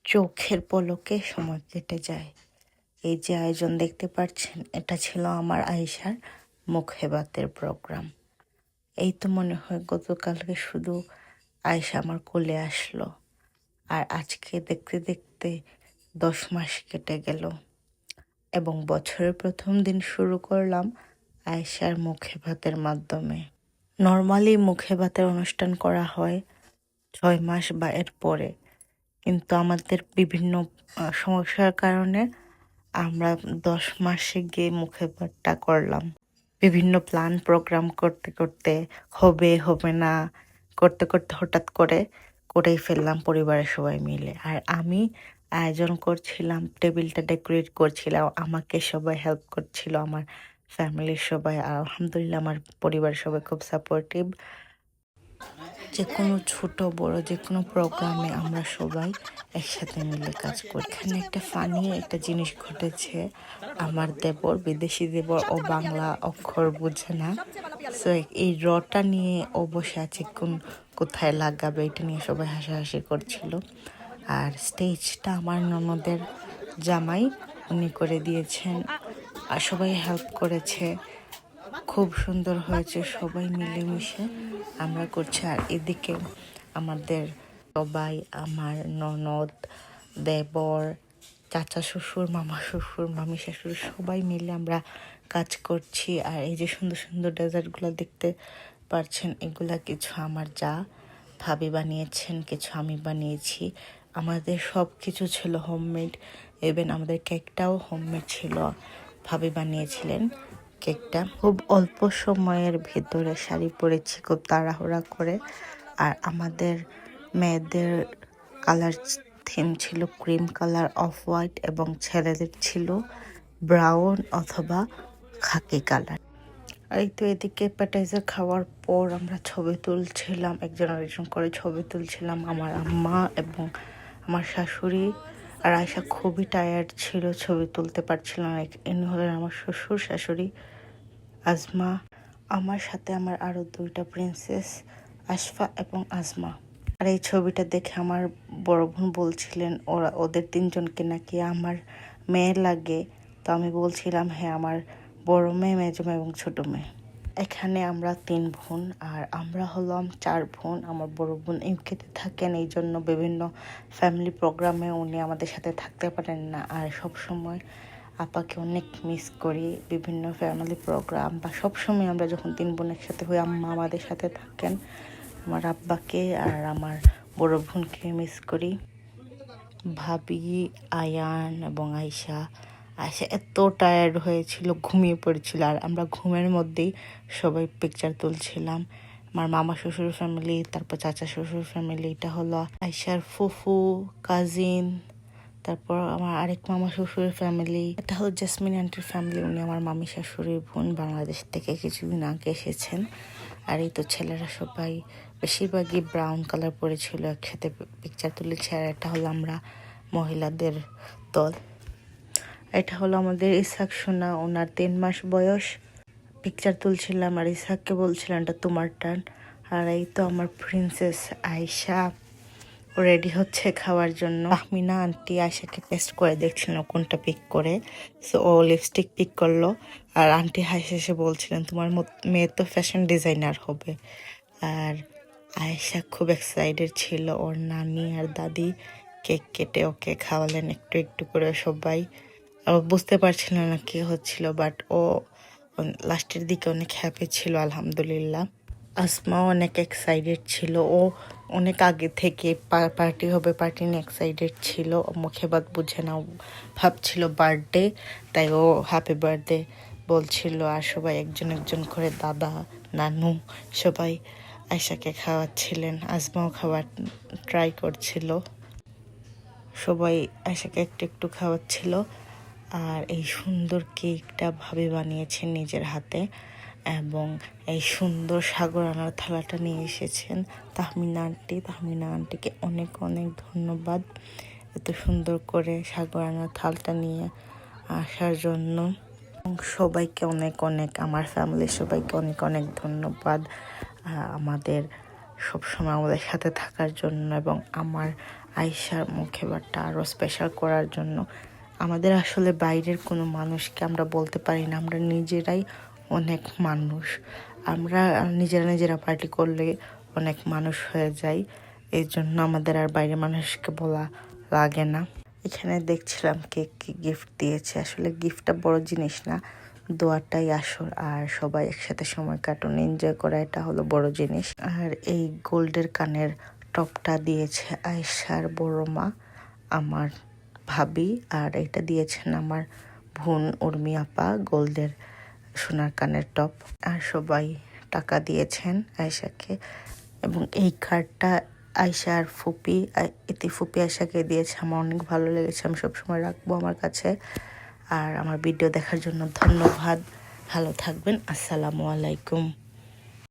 চোখের পলকে সময় কেটে যায়। এই যে আয়োজন দেখতে পাচ্ছেন, এটা ছিল আমার আয়েশার মুখ হেবাতের প্রোগ্রাম। এই তো মনে হয় গতকালকে শুধু আয়েশা আমার কোলে আসলো, আর আজকে দেখতে দেখতে 10 মাস কেটে গেল এবং বছরের প্রথম দিন শুরু করলাম আয়েশার মুখে ভাতের মাধ্যমে। নর্মালি মুখে ভাতের অনুষ্ঠান করা হয় 6 মাস বা এর পরে, কিন্তু আমাদের বিভিন্ন সমস্যার কারণে আমরা 10 মাসে গিয়ে মুখে ভাতটা করলাম। বিভিন্ন প্ল্যান প্রোগ্রাম করতে করতে হবে হবে না করতে করতে হঠাৎ করেই ফেললাম পরিবারের সবাই মিলে। আর আমি আয়োজন করছিলাম, টেবিলটা ডেকোরেট করছিলাম, আমাকে সবাই হেল্প করছিল, আমার ফ্যামিলির সবাই। আর আলহামদুলিল্লাহ আমার পরিবারের সবাই খুব সাপোর্টিভ। যে কোনো ছোট বড় যে কোনো প্রোগ্রামে আমরা সবাই একসাথে মিলে কাজ করি। এখানে একটা ফানি একটা জিনিস ঘটেছে। আমার দেবর, বিদেশি দেবর, ও বাংলা অক্ষর বোঝে না, সো এই রটা নিয়ে ও বসে আছে কোথায় লাগাবে, এটা নিয়ে সবাই হাসাহাসি করছিল। আর স্টেজটা আমার ননদের জামাই উনি করে দিয়েছেন, আর সবাই হেল্প করেছে। খুব সুন্দর হয়েছে, সবাই মিলেমিশে আমরা করছি। আর এদিকে আমাদের সবাই, আমার ননদ, দেবর, চাচা শ্বশুর, মামা শ্বশুর, মামি শাশুড়ি সবাই মিলে আমরা কাজ করছি। আর এই যে সুন্দর সুন্দর ডেজার্টগুলো দেখতে পাচ্ছেন, এগুলা কিছু আমার যা ভাবি বানিয়েছেন, কিছু আমি বানিয়েছি। আমাদের সব কিছু ছিল হোমমেড, ইভেন আমাদের কেকটাও হোমমেড ছিল, ভাবি বানিয়েছিলেন কেকটা। খুব অল্প সময়ের ভেতরে শাড়ি পরেছি খুব তাড়াহুড়া করে। আর আমাদের মেয়েদের কালার থিম ছিল ক্রিম কালার, অফ হোয়াইট, এবং ছেলেদের ছিল ব্রাউন অথবা খাকি কালার। এই তো এদিকে অ্যাপেটাইজার খাওয়ার পর আমরা ছবি তুলছিলাম, একজন আরেকজন করে ছবি তুলছিলাম, আমার আম্মা এবং আমার শাশুড়ি। আর আয়শা খুবই টায়ার্ড ছিল, ছবি তুলতে পারছিল না। ইনি হলেন আমার শ্বশুর শাশুড়ি আজমা, আমার সাথে আমার আরও 2টা প্রিন্সেস আশফা এবং আজমা। আর এই ছবিটা দেখে আমার বড় বোন বলছিলেন ওদের 3জনকে নাকি আমার মেয়ে লাগে। তো আমি বলছিলাম হ্যাঁ, আমার বড় মেয়ে, মেজো মেয়ে এবং ছোটো মেয়ে। এখানে আমরা 3 বোন, আর আমরা হলাম 4 বোন। আমার বড় বোন ইউকেতে থাকেন, এই জন্য বিভিন্ন ফ্যামিলি প্রোগ্রামে উনি আমাদের সাথে থাকতে পারেন না। আর সব সময় আপাকে অনেক মিস করি, বিভিন্ন ফ্যামিলি প্রোগ্রাম বা সবসময় আমরা যখন 3 বোন একসাথে হই, আম্মা আমাদের সাথে থাকেন। আমার আব্বাকে আর আমার বড় বোনকে মিস করি। ভাবি, আয়ান এবং আয়শা এত টায়ার্ড হয়েছিল, ঘুমিয়ে পড়েছিল। আর আমরা ঘুমের মধ্যেই সবাই পিকচার তুলছিলাম। আমার মামা শ্বশুর ফ্যামিলি, তারপর চাচা শ্বশুর ফ্যামিলি, এটা হলো আয়শার ফুফু কাজিন, তারপর আমার আরেক মামা শ্বশুরের ফ্যামিলি, এটা হলো জেসমিন আন্টির ফ্যামিলি, উনি আমার মামি শাশুড়ির বোন, বাংলাদেশ থেকে কিছুদিন আগে এসেছেন। আর এই তো ছেলেরা সবাই বেশিরভাগই ব্রাউন কালার পরেছিল, একসাথে পিকচার তুলেছে। আর এটা হলো আমরা মহিলাদের দল। এটা হলো আমাদের ইসাক সোনা, ওনার 3 মাস বয়স। পিকচার তুলছিলাম আর ইসাককে বলছিলাম এটা তোমার টার্ন। আর এই তো আমার প্রিন্সেস আয়শা রেডি হচ্ছে খাওয়ার জন্য। তাহমিনা আন্টি আয়শাকে টেস্ট করে দেখছিলেন কোনটা পিক করে, সো ও লিপস্টিক পিক করলো। আর আন্টি হাসে বলছিলেন তোমার মেয়ে তো ফ্যাশন ডিজাইনার হবে। আর আয়েশা খুব এক্সাইটেড ছিল, ওর নানি আর দাদি কেক কেটে ওকে খাওয়ালেন একটু একটু করে সবাই। আর ও বুঝতে পারছিল না কি হচ্ছিল, বাট ও লাস্টের দিকে অনেক হ্যাপি ছিল আলহামদুলিল্লাহ। আসমাও অনেক এক্সাইটেড ছিল, ও অনেক আগে থেকে পার্টি হবে পার্টি নিয়ে এক্সাইটেড ছিল। মুখে বাদ বুঝে না, ভাবছিল বার্থডে, তাই ও হ্যাপি বার্থডে বলছিল। আর সবাই একজন একজন করে দাদা, নানু সবাই আয়শাকে খাওয়াচ্ছিলেন, আজমাও খাবার ট্রাই করছিল, সবাই আয়শাকে একটু একটু খাওয়াচ্ছিল। আর এই সুন্দর কেকটা ভাবে বানিয়েছেন নিজের হাতে, এবং এই সুন্দর সাগর আনার থালাটা নিয়ে এসেছেন তাহমিনা আন্টি। তাহমিনা আন্টিকে অনেক অনেক ধন্যবাদ এত সুন্দর করে সাগর আনার থালটা নিয়ে আসার জন্য। সবাইকে অনেক অনেক, আমার ফ্যামিলির সবাইকে অনেক অনেক ধন্যবাদ আমাদের সবসময় আমাদের সাথে থাকার জন্য এবং আমার আয়েশার মুখ হেবারটা আরও স্পেশাল করার জন্য। আমাদের আসলে বাইরের কোনো মানুষকে আমরা বলতে পারি না, আমরা নিজেরাই অনেক মানুষ। আমরা নিজেরা পার্টি করলে অনেক মানুষ হয়ে যাই, এই জন্য আমাদের আর বাইরের মানুষকে বলা লাগে না। এখানে দেখছিলাম কে কি গিফট দিয়েছে। আসলে গিফটটা বড় জিনিস না, দোয়াটাই আসল। আর সবাই একসাথে সময় কাটুন, এনজয় করা, এটা হলো বড় জিনিস। আর এই গোল্ডের কানের টপটা দিয়েছে আয়েশার বড় মা, আমার ভাবি। আর এটা দিয়েছেন আমার বোন উর্মি আপা, গোল্ডের সোনার কানের টপ। আর সবাই টাকা দিয়েছেন আয়েশাকে। এবং এই কার্ডটা আয়েশার ফুপি, ইতি ফুপি আয়েশাকে দিয়েছে। আমার অনেক ভালো লেগেছে, আমি সবসময় রাখবো আমার কাছে। আর আমার ভিডিও দেখার জন্য ধন্যবাদ। ভালো থাকবেন। আসসালামু আলাইকুম।